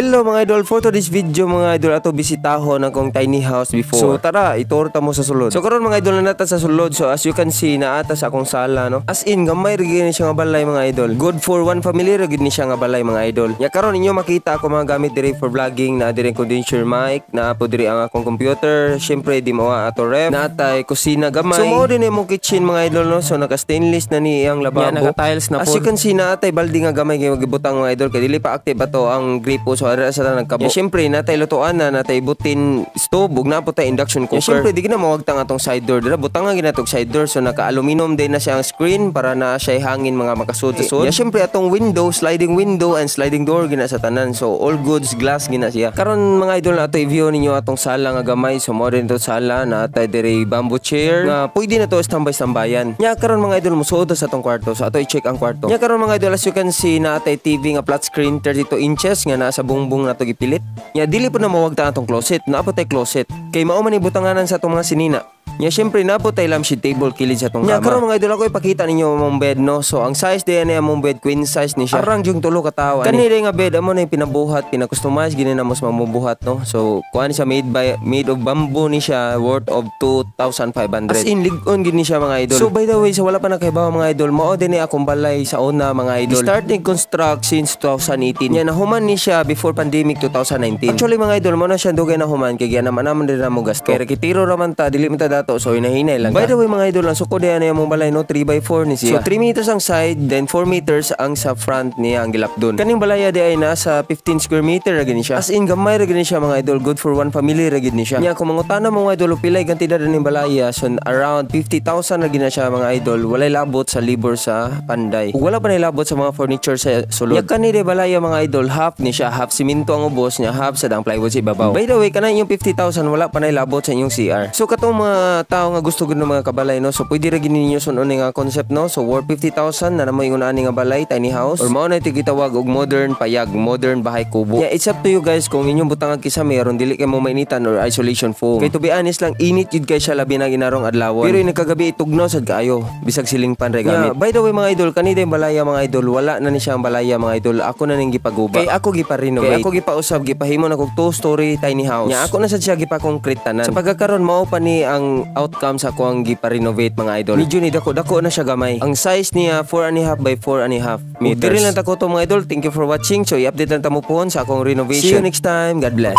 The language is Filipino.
Hello mga idol, for today's video mga idol, ato bisitahon akong tiny house before. So tara, itorta mo sa sulod. So karon mga idol na nata sa sulod. So as you can see, naata sa akong sala no. As in gamay ra gyud ni siya nga balay mga idol. Good for one family ra gyud ni siya nga balay mga idol. Ya karon ninyo makita ako mga gamit diri for vlogging, na diri condenser mic, na po diri ang akong computer, syempre di mawala ato ref, natay kusina gamay. So mao din imong kitchen mga idol no. So naka stainless na ni ang lababo. Ya, naka tiles na po. As you can see, natay balde nga gamay kay gibutang mga idol kay dili pa active ato ang gripo. So ara sa nagkabo. Ya syempre natay lutuan na, natay butin stove, ug na po tay induction cooker. Ya syempre di gina mawagtang atong side door dira, butang nga ginatog side door. So naka aluminum din na siya ang screen para na siya hangin mga makasud sa sud. Ya syempre atong window, sliding window and sliding door gina sa tanan. So all goods glass gina siya. Karon mga idol, ato i-view ninyo atong sala nga gamay. So mo din to sala, natay diri bamboo chair nga pwede na to standby-standbayan. Ya karon mga idol, musuod sa atong kwarto. So ato i-check ang kwarto. Ya karon mga idol, as you can see, natay TV nga flat screen 32 inches nga nasa bungbong nato gipilit. Ya dili po na mawagta atong closet, napo tay closet. Kay mao man ibutanganan sa atong mga sinina. Ya syempre napo tay lampshade table kilid sa atong kama. Ya karon mga idol, ako ipakita ninyo among bed no. So ang size diyan ay among bed, queen size ni siya. Arang jung tulo ka tawo. Kani nga bed amo na pinabuhat, pina-customize gini na mas mamubuhat no. So kuan siya made of bamboo ni siya, worth of 2,500. As in lig-on gini siya mga idol. So by the way, sa wala pa nakahibaw mga idol, mao din ni akong balay sa una mga idol. Starting construct since 2018. Ya nahuman ni siya before pandemic 2019. Actually mga idol, mo na siya dugay na human kay giya naman din na mo gasto. Kay rekitiro ra man ta, dili man ta dato. So hinahinay lang. By the way mga idol, ang sukod diyan ay among balay no, 3x4 ni siya. So 3 meters ang side, then 4 meters ang sa front niya ang gilapdon. Kaning balaya di ay nasa 15 square meter ra gini siya. As in gamay ra gini siya mga idol, good for one family ra gini siya. Nya kung mangutana mo mga idol pilay kantidad ning balaya, so around 50,000 ra gina siya mga idol. Walay labot sa libor sa Panday. Ug wala pa na labot sa mga furniture sa sulod. Nya kani di balaya mga idol, half ni siya, half simento ang ubos niya, half sa dang plywood sa ibabaw. By the way, kana yung 50,000 wala pa na labot sa inyong CR. So katong mga tao nga gusto gud ng mga kabalay no, so pwede ra gini ninyo sunon nga concept no. So worth 50,000 na namoy ingon ani nga balay, tiny house, or mao na ito gitawag og modern payag, modern bahay kubo. Yeah, it's up to you guys kung inyong butang kisa mayroon dili kay mo mainitan or isolation foam. Kay to be honest lang, init jud kay siya labi na ginarong adlawon. Pero yung nagkagabi itugnaw sad kaayo, bisag siling pan ra gamit. Yeah, by the way mga idol, kanida yung balaya mga idol, wala na ni siya ang balaya mga idol. Ako na ning gipaguba. Kay ako gipa-renovate. Kay ako gipausab, gipahimo na kog 2-story tiny house. Yeah, ako na sad siya gipa-concrete tanan. Sa pagkakaroon mao pa ni ang outcome sa ako ang gipa-renovate mga idol. Medyo ni dako na siya gamay. Ang size niya 4.5 by 4.5 meters. Diri lang ta ko to mga idol. Thank you for watching. So i-update lang ta mo po sa akong renovation. See you next time. God bless.